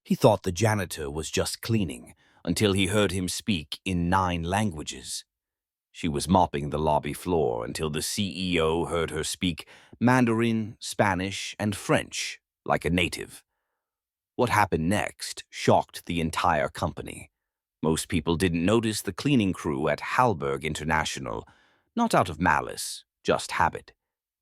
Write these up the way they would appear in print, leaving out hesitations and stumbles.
He thought the janitor was just cleaning until he heard him speak in 9 languages. She was mopping the lobby floor until the CEO heard her speak Mandarin, Spanish, and French like a native. What happened next shocked the entire company. Most people didn't notice the cleaning crew at Halberg International, not out of malice, just habit.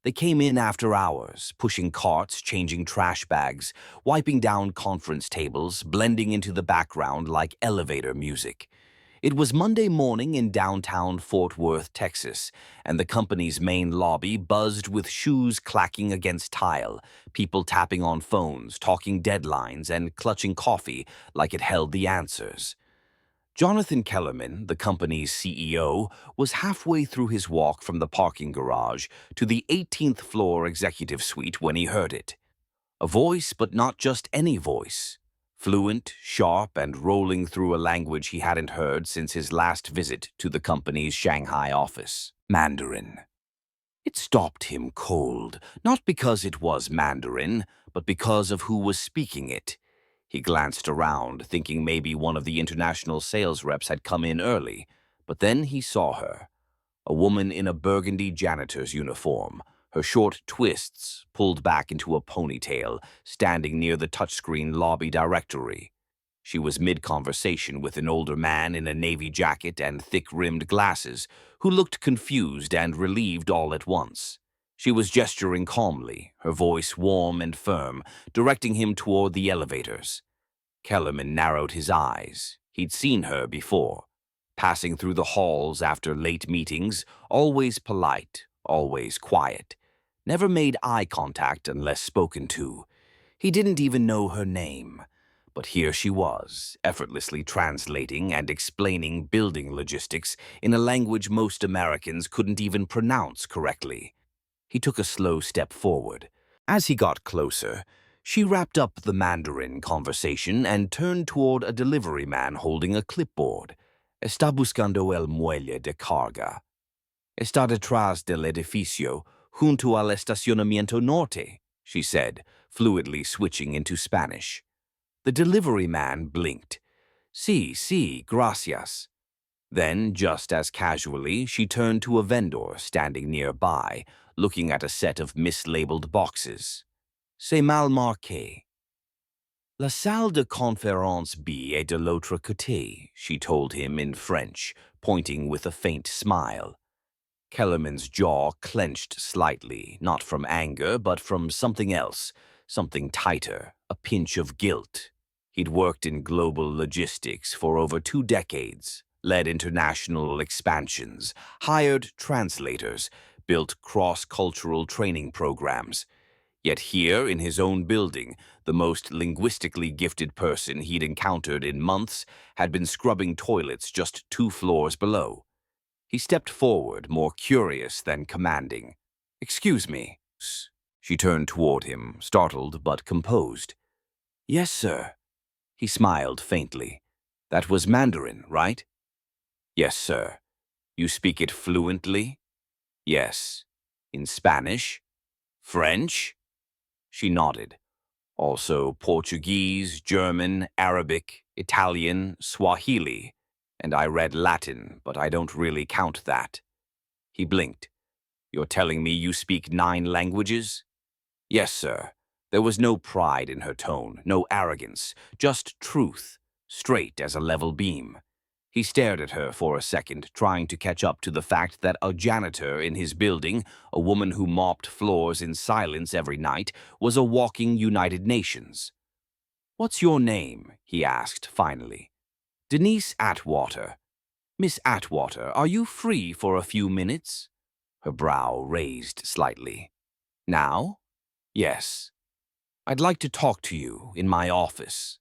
They came in after hours, pushing carts, changing trash bags, wiping down conference tables, blending into the background like elevator music. It was Monday morning in downtown Fort Worth, Texas, and the company's main lobby buzzed with shoes clacking against tile, people tapping on phones, talking deadlines, and clutching coffee like it held the answers. Jonathan Kellerman, the company's CEO, was halfway through his walk from the parking garage to the 18th floor executive suite when he heard it. A voice, but not just any voice. Fluent, sharp, and rolling through a language he hadn't heard since his last visit to the company's Shanghai office. Mandarin. It stopped him cold, not because it was Mandarin, but because of who was speaking it. He glanced around, thinking maybe one of the international sales reps had come in early, but then he saw her. A woman in a burgundy janitor's uniform, her short twists pulled back into a ponytail, standing near the touchscreen lobby directory. She was mid-conversation with an older man in a navy jacket and thick-rimmed glasses, who looked confused and relieved all at once. She was gesturing calmly, her voice warm and firm, directing him toward the elevators. Kellerman narrowed his eyes. He'd seen her before, passing through the halls after late meetings, always polite, always quiet, never made eye contact unless spoken to. He didn't even know her name. But here she was, effortlessly translating and explaining building logistics in a language most Americans couldn't even pronounce correctly. He took a slow step forward. As he got closer, she wrapped up the Mandarin conversation and turned toward a delivery man holding a clipboard. Está buscando el muelle de carga. Está detrás del edificio, junto al estacionamiento norte, she said, fluidly switching into Spanish. The delivery man blinked. Sí, gracias. Then, just as casually, she turned to a vendor standing nearby, looking at a set of mislabeled boxes. C'est mal marqué. La salle de conférence B est de l'autre côté, she told him in French, pointing with a faint smile. Kellerman's jaw clenched slightly, not from anger, but from something else, something tighter, a pinch of guilt. He'd worked in global logistics for over 2 decades, led international expansions, hired translators, built cross-cultural training programs. Yet here, in his own building, the most linguistically gifted person he'd encountered in months had been scrubbing toilets just 2 floors below. He stepped forward, more curious than commanding. "Excuse me." She turned toward him, startled but composed. "Yes, sir." He smiled faintly. "That was Mandarin, right?" "Yes, sir." "You speak it fluently?" "Yes." "In Spanish?" "French?" She nodded. "Also Portuguese, German, Arabic, Italian, Swahili. And I read Latin, but I don't really count that." He blinked. "You're telling me you speak 9 languages?" "Yes, sir." There was no pride in her tone, no arrogance, just truth, straight as a level beam. He stared at her for a second, trying to catch up to the fact that a janitor in his building, a woman who mopped floors in silence every night, was a walking United Nations. "What's your name?" he asked finally. "Denise Atwater." "Miss Atwater, are you free for a few minutes?" Her brow raised slightly. "Now?" "Yes." "I'd like to talk to you in my office."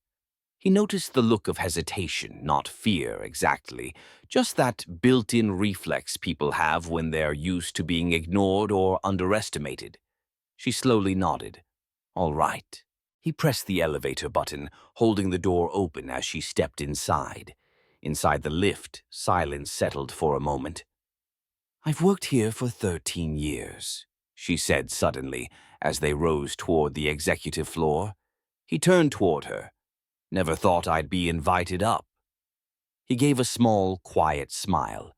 He noticed the look of hesitation, not fear exactly, just that built-in reflex people have when they're used to being ignored or underestimated. She slowly nodded. "All right." He pressed the elevator button, holding the door open as she stepped inside. Inside the lift, silence settled for a moment. "I've worked here for 13 years, she said suddenly, as they rose toward the executive floor. He turned toward her. Never thought I'd be invited up. He gave a small, quiet smile.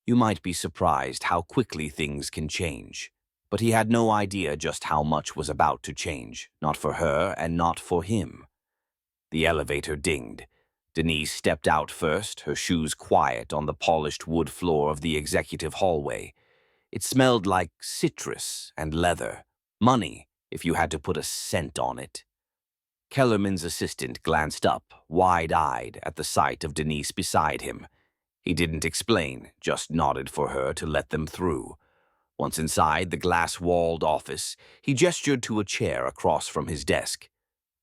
You might be surprised how quickly things can change. But he had no idea just how much was about to change, not for her and not for him. The elevator dinged. Denise stepped out first, her shoes quiet on the polished wood floor of the executive hallway. It smelled like citrus and leather, money, if you had to put a scent on it. Kellerman's assistant glanced up, wide-eyed, at the sight of Denise beside him. He didn't explain, just nodded for her to let them through. Once inside the glass-walled office, he gestured to a chair across from his desk.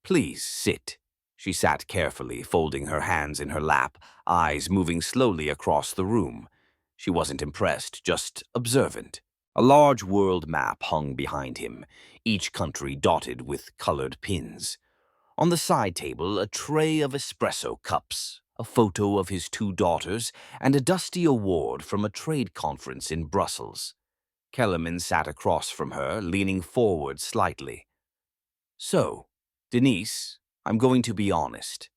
"Please sit." She sat carefully, folding her hands in her lap, eyes moving slowly across the room. She wasn't impressed, just observant. A large world map hung behind him, each country dotted with colored pins. On the side table, a tray of espresso cups, a photo of his 2 daughters, and a dusty award from a trade conference in Brussels. Kellerman sat across from her, leaning forward slightly. "So, Denise, I'm going to be honest.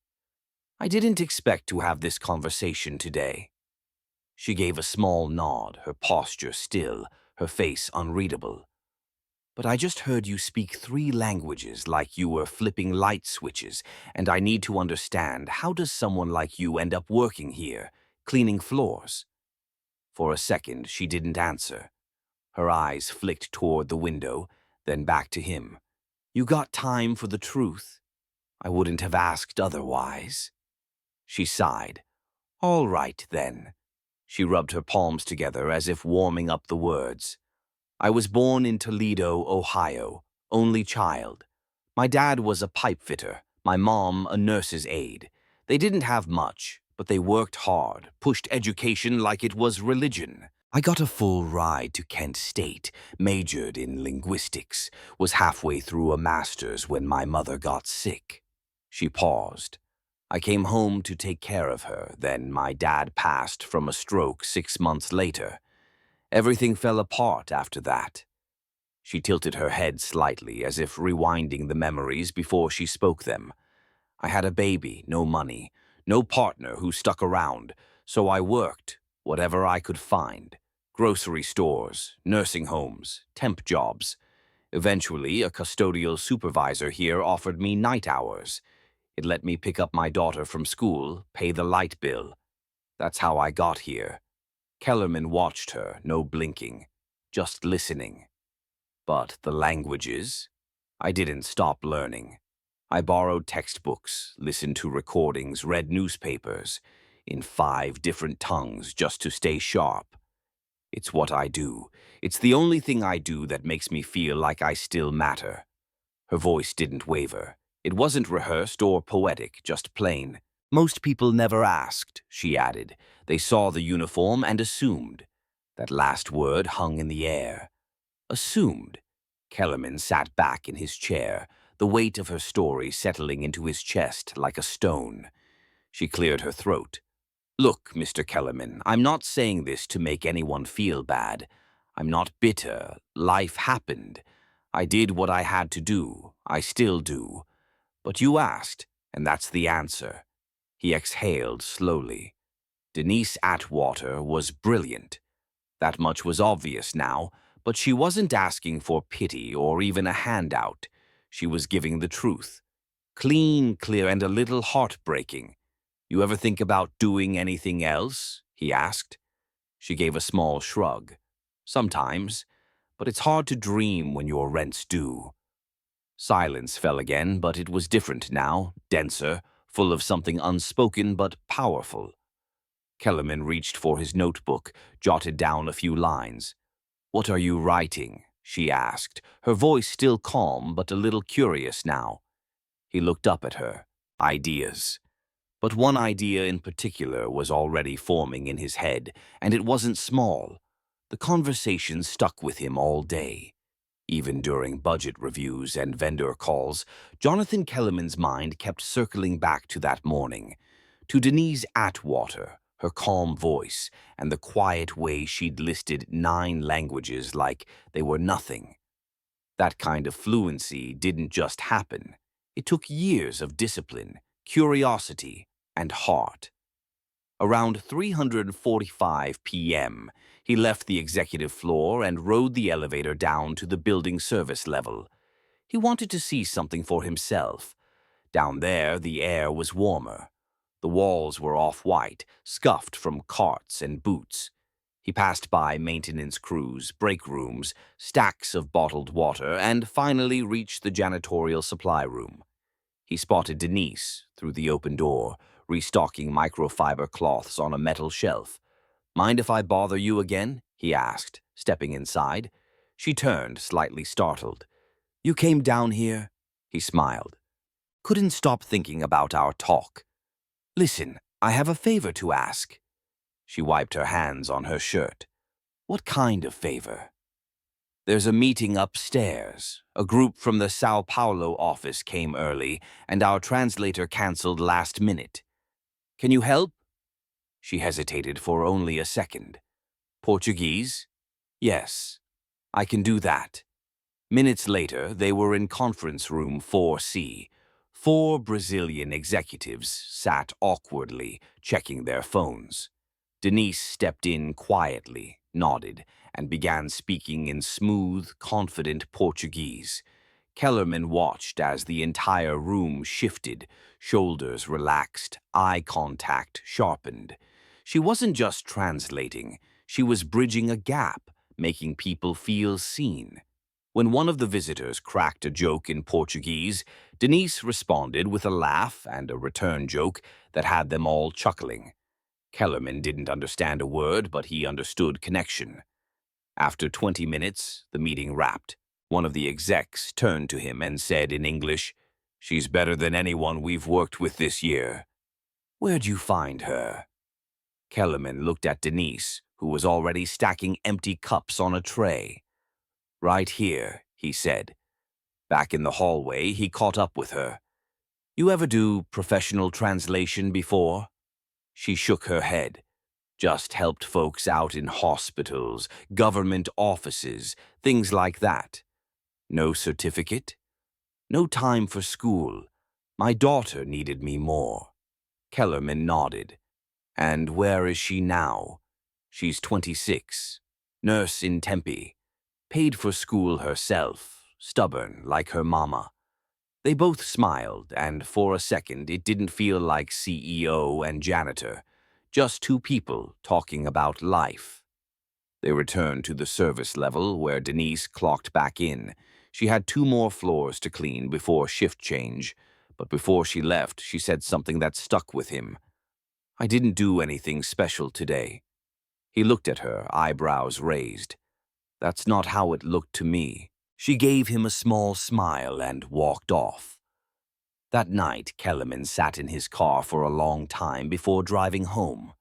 I didn't expect to have this conversation today." She gave a small nod, her posture still, her face unreadable. "But I just heard you speak 3 languages like you were flipping light switches, and I need to understand, how does someone like you end up working here, cleaning floors?" For a second, she didn't answer. Her eyes flicked toward the window, then back to him. "You got time for the truth? I wouldn't have asked otherwise." She sighed. "All right, then." She rubbed her palms together as if warming up the words. "I was born in Toledo, Ohio, only child. My dad was a pipe fitter, my mom a nurse's aide. They didn't have much, but they worked hard, pushed education like it was religion. I got a full ride to Kent State, majored in linguistics, was halfway through a master's when my mother got sick." She paused. "I came home to take care of her, then my dad passed from a stroke 6 months later. Everything fell apart after that." She tilted her head slightly, as if rewinding the memories before she spoke them. "I had a baby, no money, no partner who stuck around, so I worked, whatever I could find. Grocery stores, nursing homes, temp jobs. Eventually, a custodial supervisor here offered me night hours. It let me pick up my daughter from school, pay the light bill. That's how I got here." Kellerman watched her, no blinking, just listening. "But the languages? I didn't stop learning. I borrowed textbooks, listened to recordings, read newspapers, in 5 different tongues just to stay sharp. It's what I do. It's the only thing I do that makes me feel like I still matter." Her voice didn't waver. It wasn't rehearsed or poetic, just plain. "Most people never asked," she added. "They saw the uniform and assumed." That last word hung in the air. Assumed. Kellerman sat back in his chair, the weight of her story settling into his chest like a stone. She cleared her throat. "Look, Mr. Kellerman, I'm not saying this to make anyone feel bad. I'm not bitter. Life happened. I did what I had to do. I still do. But you asked, and that's the answer." He exhaled slowly. Denise Atwater was brilliant. That much was obvious now, but she wasn't asking for pity or even a handout. She was giving the truth. Clean, clear, and a little heartbreaking. "You ever think about doing anything else?" he asked. She gave a small shrug. "Sometimes, but it's hard to dream when your rent's due." Silence fell again, but it was different now, denser, full of something unspoken but powerful. Kellerman reached for his notebook, jotted down a few lines. "What are you writing?" she asked, her voice still calm but a little curious now. He looked up at her. "Ideas." But one idea in particular was already forming in his head, and it wasn't small. The conversation stuck with him all day. Even during budget reviews and vendor calls, Jonathan Kellerman's mind kept circling back to that morning, to Denise Atwater, her calm voice, and the quiet way she'd listed 9 languages like they were nothing. That kind of fluency didn't just happen. It took years of discipline, curiosity, and heart. Around 3:45 p.m., he left the executive floor and rode the elevator down to the building service level. He wanted to see something for himself. Down there, the air was warmer. The walls were off-white, scuffed from carts and boots. He passed by maintenance crews, break rooms, stacks of bottled water, and finally reached the janitorial supply room. He spotted Denise through the open door, restocking microfiber cloths on a metal shelf. "Mind if I bother you again?" he asked, stepping inside. She turned, slightly startled. "You came down here?" He smiled. "Couldn't stop thinking about our talk. Listen, I have a favor to ask." She wiped her hands on her shirt. "What kind of favor?" "There's a meeting upstairs. A group from the Sao Paulo office came early, and our translator canceled last minute. Can you help?" She hesitated for only a second. "Portuguese?" "Yes, I can do that." Minutes later, they were in conference room 4C. 4 Brazilian executives sat awkwardly, checking their phones. Denise stepped in quietly, nodded, and began speaking in smooth, confident Portuguese. Kellerman watched as the entire room shifted, shoulders relaxed, eye contact sharpened. She wasn't just translating, she was bridging a gap, making people feel seen. When one of the visitors cracked a joke in Portuguese, Denise responded with a laugh and a return joke that had them all chuckling. Kellerman didn't understand a word, but he understood connection. After 20 minutes, the meeting wrapped. One of the execs turned to him and said in English, "She's better than anyone we've worked with this year." "Where'd you find her?" Kellerman looked at Denise, who was already stacking empty cups on a tray. "Right here," he said. Back in the hallway, he caught up with her. "You ever do professional translation before?" She shook her head. "Just helped folks out in hospitals, government offices, things like that." "No certificate?" "No time for school. My daughter needed me more." Kellerman nodded. "And where is she now?" "She's 26. Nurse in Tempe. Paid for school herself, stubborn like her mama." They both smiled, and for a second it didn't feel like CEO and janitor, just two people talking about life. They returned to the service level where Denise clocked back in. She had 2 more floors to clean before shift change, but before she left, she said something that stuck with him. "I didn't do anything special today." He looked at her, eyebrows raised. "That's not how it looked to me." She gave him a small smile and walked off. That night, Kellerman sat in his car for a long time before driving home.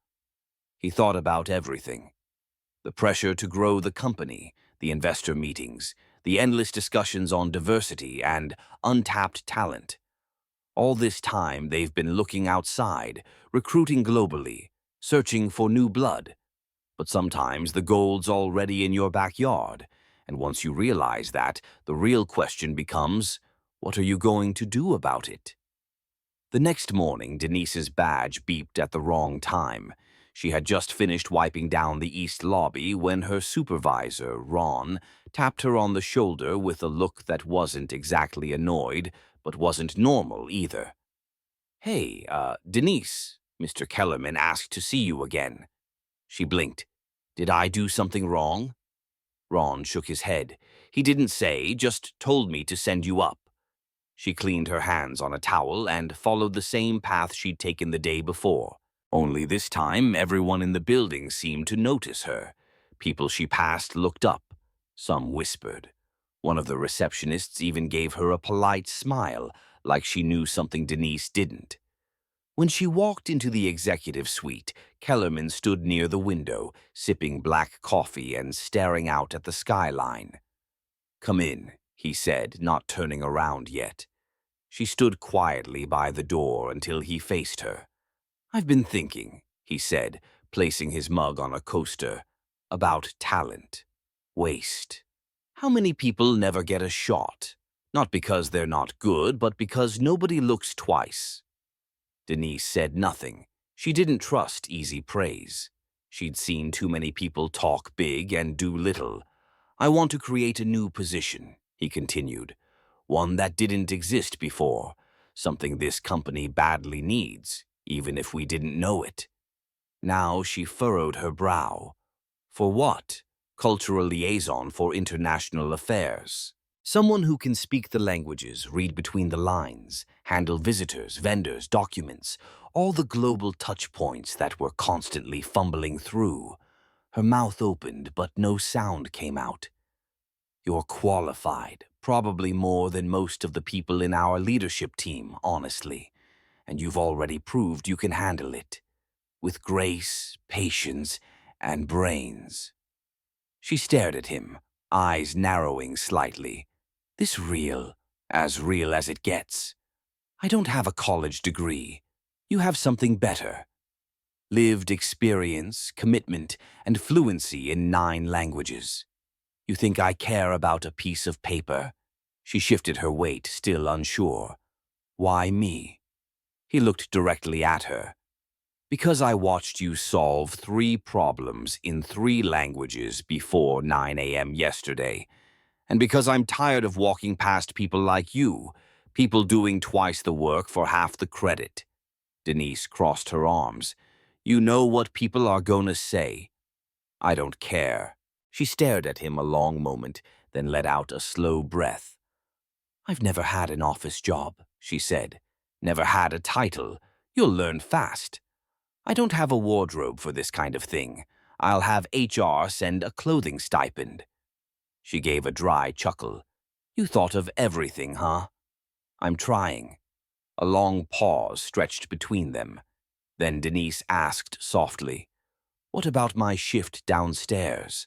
He thought about everything. The pressure to grow the company, the investor meetings, the endless discussions on diversity and untapped talent. All this time, they've been looking outside, recruiting globally, searching for new blood. But sometimes the gold's already in your backyard, and once you realize that, the real question becomes, what are you going to do about it? The next morning, Denise's badge beeped at the wrong time. She had just finished wiping down the east lobby when her supervisor, Ron, tapped her on the shoulder with a look that wasn't exactly annoyed, but wasn't normal either. "Hey, Denise, Mr. Kellerman asked to see you again." She blinked. "Did I do something wrong?" Ron shook his head. "He didn't say, just told me to send you up." She cleaned her hands on a towel and followed the same path she'd taken the day before. Only this time, everyone in the building seemed to notice her. People she passed looked up. Some whispered. One of the receptionists even gave her a polite smile, like she knew something Denise didn't. When she walked into the executive suite, Kellerman stood near the window, sipping black coffee and staring out at the skyline. "Come in," he said, not turning around yet. She stood quietly by the door until he faced her. "I've been thinking," he said, placing his mug on a coaster, "about talent. Waste. How many people never get a shot? Not because they're not good, but because nobody looks twice." Denise said nothing. She didn't trust easy praise. She'd seen too many people talk big and do little. I want to create a new position, he continued. One that didn't exist before. Something this company badly needs, even if we didn't know it. Now she furrowed her brow. For what? Cultural liaison for international affairs. Someone who can speak the languages, read between the lines, handle visitors, vendors, documents, all the global touch points that we're constantly fumbling through. Her mouth opened, but no sound came out. You're qualified, probably more than most of the people in our leadership team, honestly. And you've already proved you can handle it. With grace, patience, and brains. She stared at him, eyes narrowing slightly. This real as it gets. I don't have a college degree. You have something better. Lived experience, commitment, and fluency in 9 languages. You think I care about a piece of paper? She shifted her weight, still unsure. Why me? He looked directly at her. Because I watched you solve 3 problems in 3 languages before 9 a.m. yesterday. And because I'm tired of walking past people like you, people doing twice the work for half the credit. Denise crossed her arms. You know what people are gonna say. I don't care. She stared at him a long moment, then let out a slow breath. I've never had an office job, she said. Never had a title. You'll learn fast. I don't have a wardrobe for this kind of thing. I'll have HR send a clothing stipend. She gave a dry chuckle. You thought of everything, huh? I'm trying. A long pause stretched between them. Then Denise asked softly, What about my shift downstairs?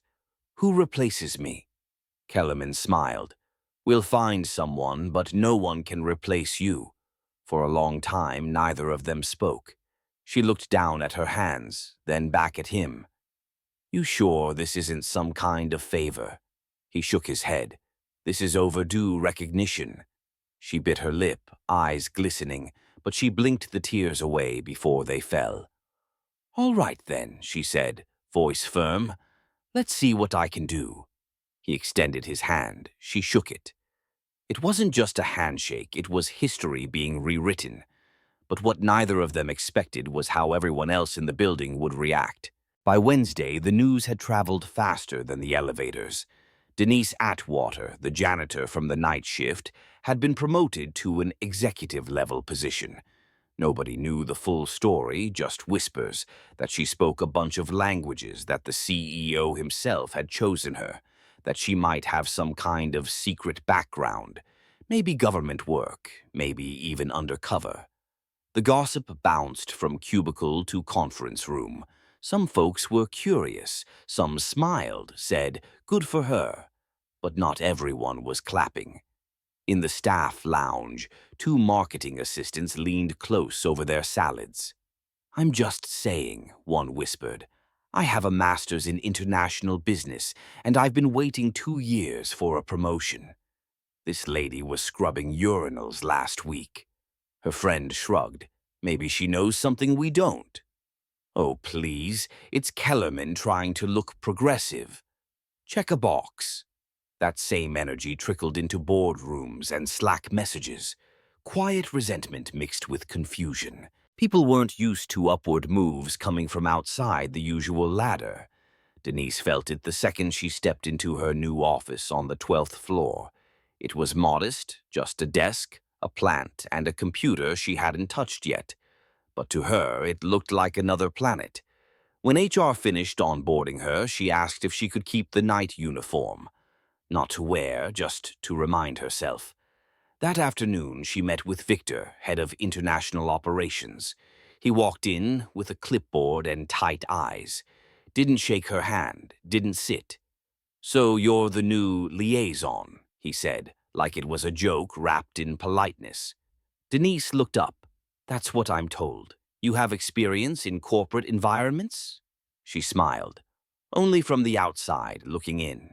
Who replaces me? Kellerman smiled. We'll find someone, but no one can replace you. For a long time, neither of them spoke. She looked down at her hands, then back at him. You sure this isn't some kind of favor? He shook his head. This is overdue recognition. She bit her lip, eyes glistening, but she blinked the tears away before they fell. All right then, she said, voice firm. Let's see what I can do. He extended his hand. She shook it. It wasn't just a handshake, it was history being rewritten. But what neither of them expected was how everyone else in the building would react. By Wednesday, the news had traveled faster than the elevators. Denise Atwater, the janitor from the night shift, had been promoted to an executive-level position. Nobody knew the full story, just whispers, that she spoke a bunch of languages, that the CEO himself had chosen her, that she might have some kind of secret background, maybe government work, maybe even undercover. The gossip bounced from cubicle to conference room. Some folks were curious, some smiled, said, good for her. But not everyone was clapping. In the staff lounge, 2 marketing assistants leaned close over their salads. I'm just saying, one whispered. I have a master's in international business, and I've been waiting 2 years for a promotion. This lady was scrubbing urinals last week. Her friend shrugged. Maybe she knows something we don't. Oh, please, it's Kellerman trying to look progressive. Check a box. That same energy trickled into boardrooms and Slack messages. Quiet resentment mixed with confusion. People weren't used to upward moves coming from outside the usual ladder. Denise felt it the second she stepped into her new office on the 12th floor. It was modest, just a desk, a plant, and a computer she hadn't touched yet. But to her, it looked like another planet. When HR finished onboarding her, she asked if she could keep the night uniform. Not to wear, just to remind herself. That afternoon, she met with Victor, head of international operations. He walked in with a clipboard and tight eyes. Didn't shake her hand, didn't sit. So you're the new liaison, he said, like it was a joke wrapped in politeness. Denise looked up. That's what I'm told. You have experience in corporate environments? She smiled. Only from the outside, looking in.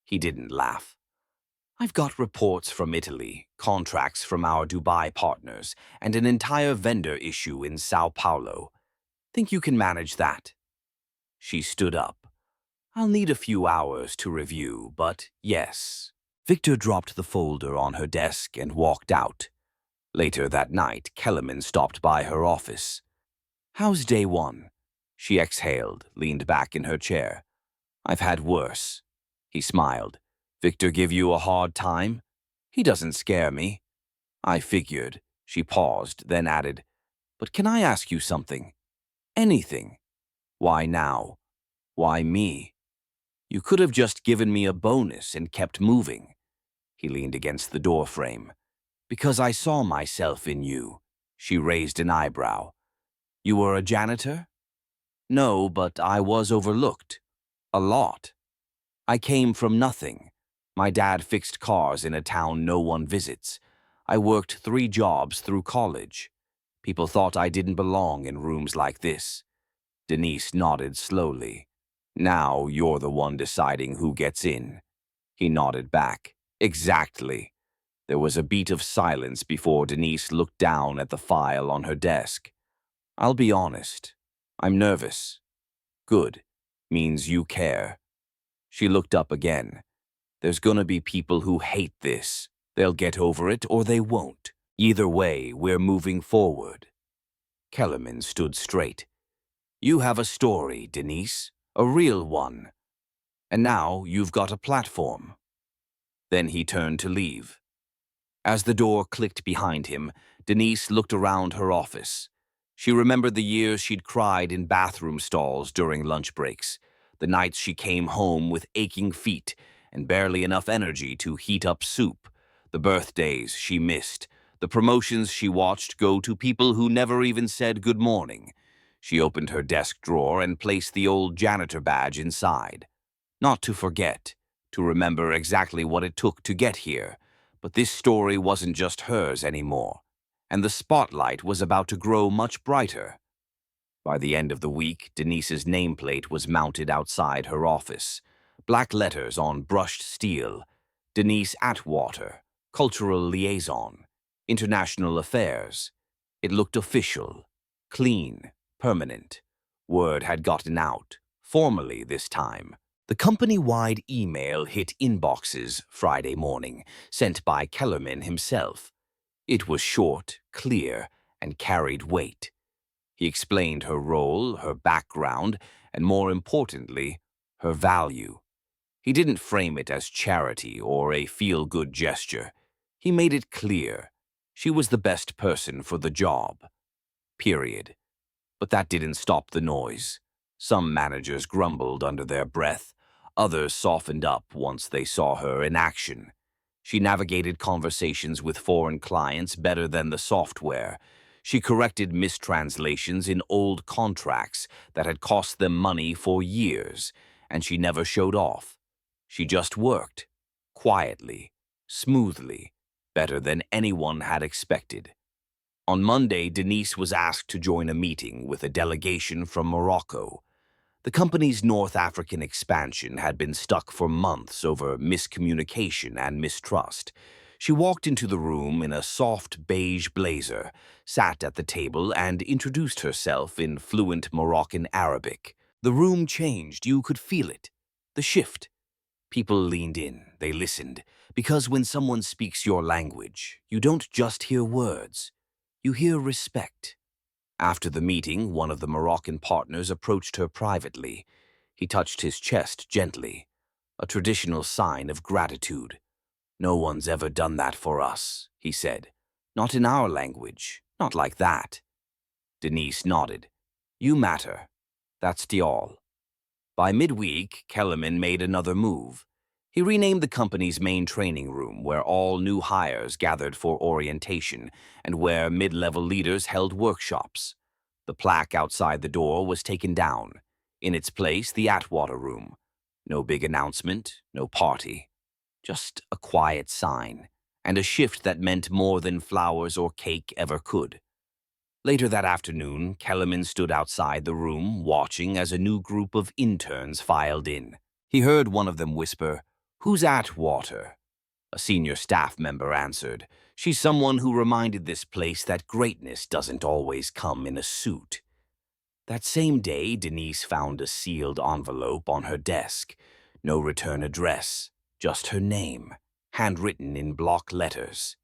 He didn't laugh. I've got reports from Italy, contracts from our Dubai partners, and an entire vendor issue in Sao Paulo. Think you can manage that?" She stood up. "I'll need a few hours to review, but yes." Victor dropped the folder on her desk and walked out. Later that night, Kellerman stopped by her office. "How's day one?" She exhaled, leaned back in her chair. "I've had worse." He smiled. "Victor give you a hard time?" "He doesn't scare me." "I figured." She paused, then added, "But can I ask you something?" "Anything." "Why now? Why me? You could have just given me a bonus and kept moving." He leaned against the doorframe. "Because I saw myself in you." She raised an eyebrow. "You were a janitor?" "No, but I was overlooked. A lot. I came from nothing. My dad fixed cars in a town no one visits. I worked 3 jobs through college. People thought I didn't belong in rooms like this." Denise nodded slowly. "Now you're the one deciding who gets in." He nodded back. "Exactly." There was a beat of silence before Denise looked down at the file on her desk. "I'll be honest. I'm nervous." "Good. Means you care." She looked up again. "There's gonna be people who hate this. They'll get over it or they won't. Either way, we're moving forward." Kellerman stood straight. "You have a story, Denise. A real one. And now you've got a platform." Then he turned to leave. As the door clicked behind him, Denise looked around her office. She remembered the years she'd cried in bathroom stalls during lunch breaks, the nights she came home with aching feet and barely enough energy to heat up soup, the birthdays she missed, the promotions she watched go to people who never even said good morning. She opened her desk drawer and placed the old janitor badge inside. Not to forget, to remember exactly what it took to get here. But this story wasn't just hers anymore, and the spotlight was about to grow much brighter. By the end of the week, Denise's nameplate was mounted outside her office. Black letters on brushed steel. Denise Atwater, Cultural Liaison, International Affairs. It looked official, clean, permanent. Word had gotten out, formally this time. The company-wide email hit inboxes Friday morning, sent by Kellerman himself. It was short, clear, and carried weight. He explained her role, her background, and more importantly, her value. He didn't frame it as charity or a feel-good gesture. He made it clear. She was the best person for the job. Period. But that didn't stop the noise. Some managers grumbled under their breath. Others softened up once they saw her in action. She navigated conversations with foreign clients better than the software. She corrected mistranslations in old contracts that had cost them money for years, and she never showed off. She just worked, quietly, smoothly, better than anyone had expected. On Monday, Denise was asked to join a meeting with a delegation from Morocco. The company's North African expansion had been stuck for months over miscommunication and mistrust. She walked into the room in a soft beige blazer, sat at the table, and introduced herself in fluent Moroccan Arabic. The room changed. You could feel it. The shift. People leaned in. They listened. Because when someone speaks your language, you don't just hear words. You hear respect. After the meeting, one of the Moroccan partners approached her privately. He touched his chest gently, a traditional sign of gratitude. "No one's ever done that for us," he said. "Not in our language, not like that." Denise nodded. "You matter. That's the all." By midweek, Kellerman made another move. He renamed the company's main training room, where all new hires gathered for orientation and where mid-level leaders held workshops. The plaque outside the door was taken down. In its place, the Atwater room. No big announcement, no party. Just a quiet sign, and a shift that meant more than flowers or cake ever could. Later that afternoon, Kellerman stood outside the room, watching as a new group of interns filed in. He heard one of them whisper, "Who's Atwater?" a senior staff member answered. She's someone who reminded this place that greatness doesn't always come in a suit. That same day, Denise found a sealed envelope on her desk. No return address, just her name, handwritten in block letters.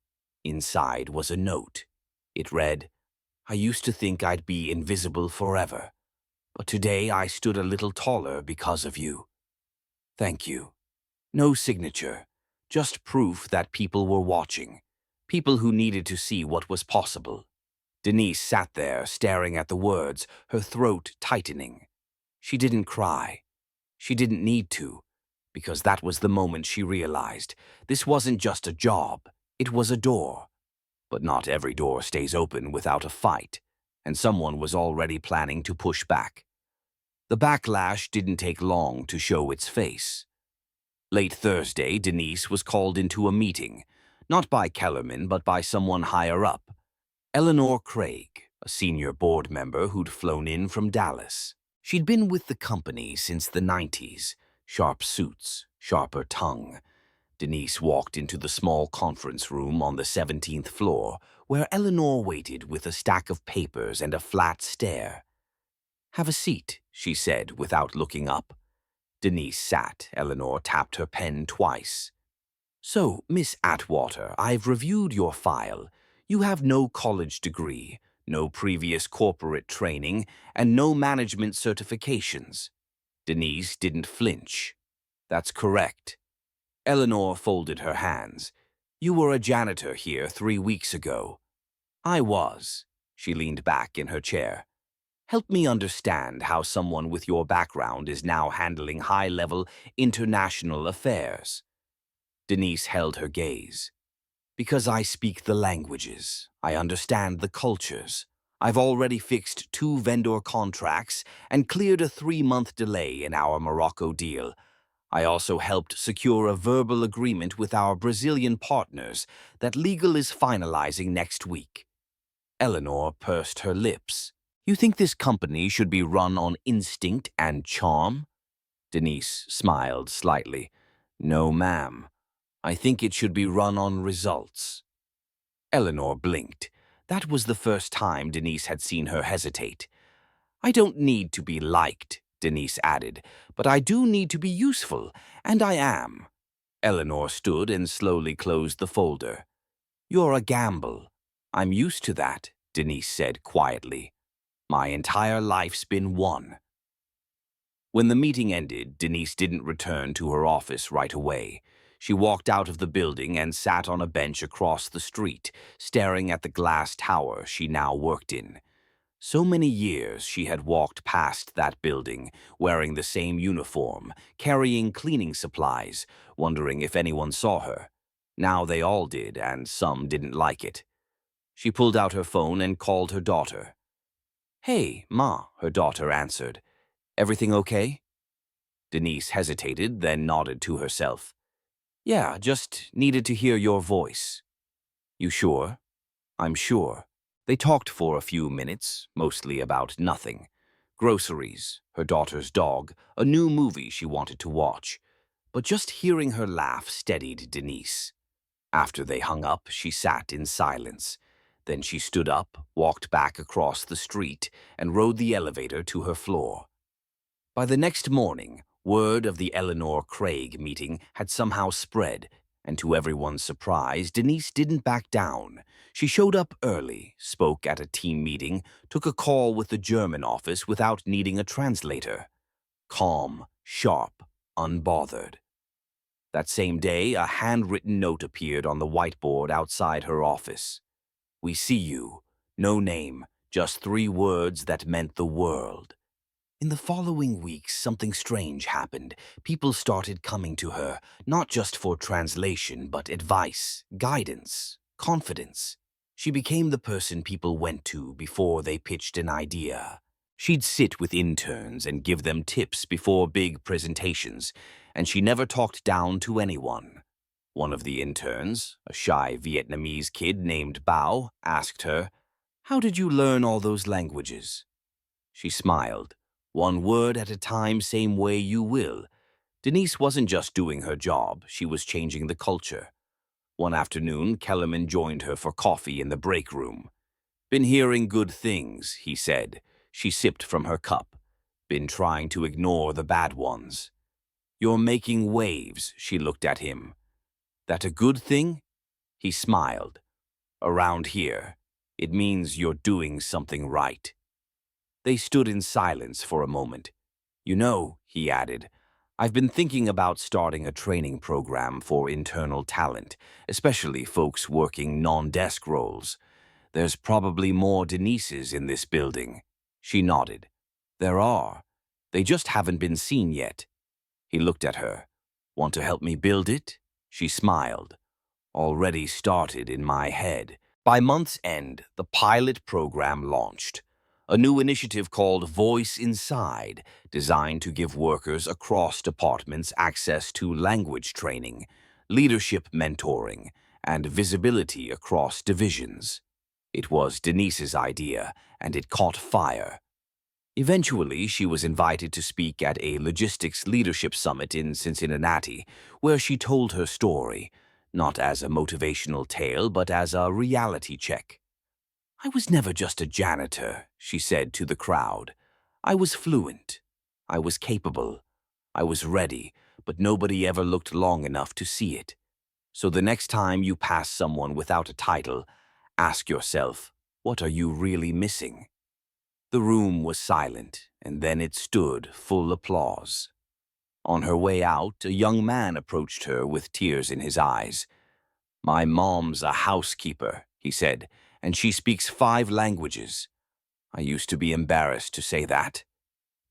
Inside was a note. It read, "I used to think I'd be invisible forever, but today I stood a little taller because of you. Thank you." No signature, just proof that people were watching, people who needed to see what was possible. Denise sat there, staring at the words, her throat tightening. She didn't cry. She didn't need to, because that was the moment she realized this wasn't just a job, it was a door. But not every door stays open without a fight, and someone was already planning to push back. The backlash didn't take long to show its face. Late Thursday, Denise was called into a meeting, not by Kellerman but by someone higher up. Eleanor Craig, a senior board member who'd flown in from Dallas. She'd been with the company since the 90s, sharp suits, sharper tongue. Denise walked into the small conference room on the 17th floor, where Eleanor waited with a stack of papers and a flat stare. "Have a seat," she said without looking up. Denise sat. Eleanor tapped her pen twice. "So, Miss Atwater, I've reviewed your file. You have no college degree, no previous corporate training, and no management certifications." Denise didn't flinch. "That's correct." Eleanor folded her hands. "You were a janitor here 3 weeks ago." "I was." She leaned back in her chair. "Help me understand how someone with your background is now handling high-level international affairs." Denise held her gaze. "Because I speak the languages. I understand the cultures. I've already fixed 2 vendor contracts and cleared a 3-month delay in our Morocco deal. I also helped secure a verbal agreement with our Brazilian partners that legal is finalizing next week." Eleanor pursed her lips. "You think this company should be run on instinct and charm?" Denise smiled slightly. "No, ma'am. I think it should be run on results." Eleanor blinked. That was the first time Denise had seen her hesitate. "I don't need to be liked," Denise added, "but I do need to be useful, and I am." Eleanor stood and slowly closed the folder. "You're a gamble." "I'm used to that," Denise said quietly. "My entire life's been one." When the meeting ended, Denise didn't return to her office right away. She walked out of the building and sat on a bench across the street, staring at the glass tower she now worked in. So many years she had walked past that building, wearing the same uniform, carrying cleaning supplies, wondering if anyone saw her. Now they all did, and some didn't like it. She pulled out her phone and called her daughter. "Hey, Ma," her daughter answered. "Everything okay?" Denise hesitated, then nodded to herself. "Yeah, just needed to hear your voice." "You sure?" "I'm sure." They talked for a few minutes, mostly about nothing. Groceries, her daughter's dog, a new movie she wanted to watch. But just hearing her laugh steadied Denise. After they hung up, she sat in silence. Then she stood up, walked back across the street, and rode the elevator to her floor. By the next morning, word of the Eleanor Craig meeting had somehow spread, and to everyone's surprise, Denise didn't back down. She showed up early, spoke at a team meeting, took a call with the German office without needing a translator. Calm, sharp, unbothered. That same day, a handwritten note appeared on the whiteboard outside her office. "We see you." No name, just 3 words that meant the world. In the following weeks, something strange happened. People started coming to her, not just for translation, but advice, guidance, confidence. She became the person people went to before they pitched an idea. She'd sit with interns and give them tips before big presentations, and she never talked down to anyone. One of the interns, a shy Vietnamese kid named Bao, asked her, "How did you learn all those languages?" She smiled. "One word at a time, same way you will." Denise wasn't just doing her job, she was changing the culture. One afternoon, Kellerman joined her for coffee in the break room. "Been hearing good things," he said. She sipped from her cup. "Been trying to ignore the bad ones." "You're making waves," she looked at him. "That a good thing?" He smiled. "Around here, it means you're doing something right." They stood in silence for a moment. "You know," he added, "I've been thinking about starting a training program for internal talent, especially folks working non-desk roles. There's probably more Denises in this building." She nodded. "There are. They just haven't been seen yet." He looked at her. "Want to help me build it?" She smiled. "Already started in my head." By month's end, the pilot program launched. A new initiative called Voice Inside, designed to give workers across departments access to language training, leadership mentoring, and visibility across divisions. It was Denise's idea, and it caught fire. Eventually, she was invited to speak at a logistics leadership summit in Cincinnati, where she told her story, not as a motivational tale, but as a reality check. "I was never just a janitor," she said to the crowd. "I was fluent. I was capable. I was ready, but nobody ever looked long enough to see it. So the next time you pass someone without a title, ask yourself, what are you really missing?" The room was silent, and then it stood, full applause. On her way out, a young man approached her with tears in his eyes. "My mom's a housekeeper," he said, "and she speaks 5 languages. I used to be embarrassed to say that."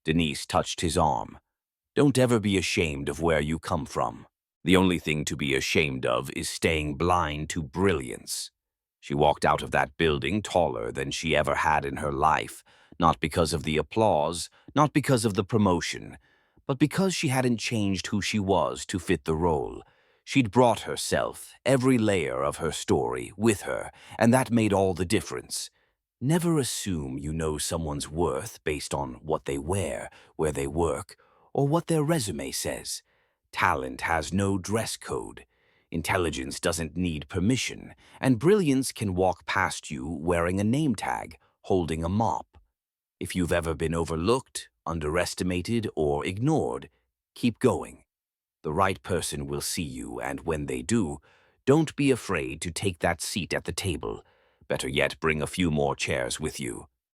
Denise touched his arm. "Don't ever be ashamed of where you come from. The only thing to be ashamed of is staying blind to brilliance." She walked out of that building taller than she ever had in her life, not because of the applause, not because of the promotion, but because she hadn't changed who she was to fit the role. She'd brought herself, every layer of her story, with her, and that made all the difference. Never assume you know someone's worth based on what they wear, where they work, or what their resume says. Talent has no dress code. Intelligence doesn't need permission, and brilliance can walk past you wearing a name tag, holding a mop. If you've ever been overlooked, underestimated, or ignored, keep going. The right person will see you, and when they do, don't be afraid to take that seat at the table. Better yet, bring a few more chairs with you.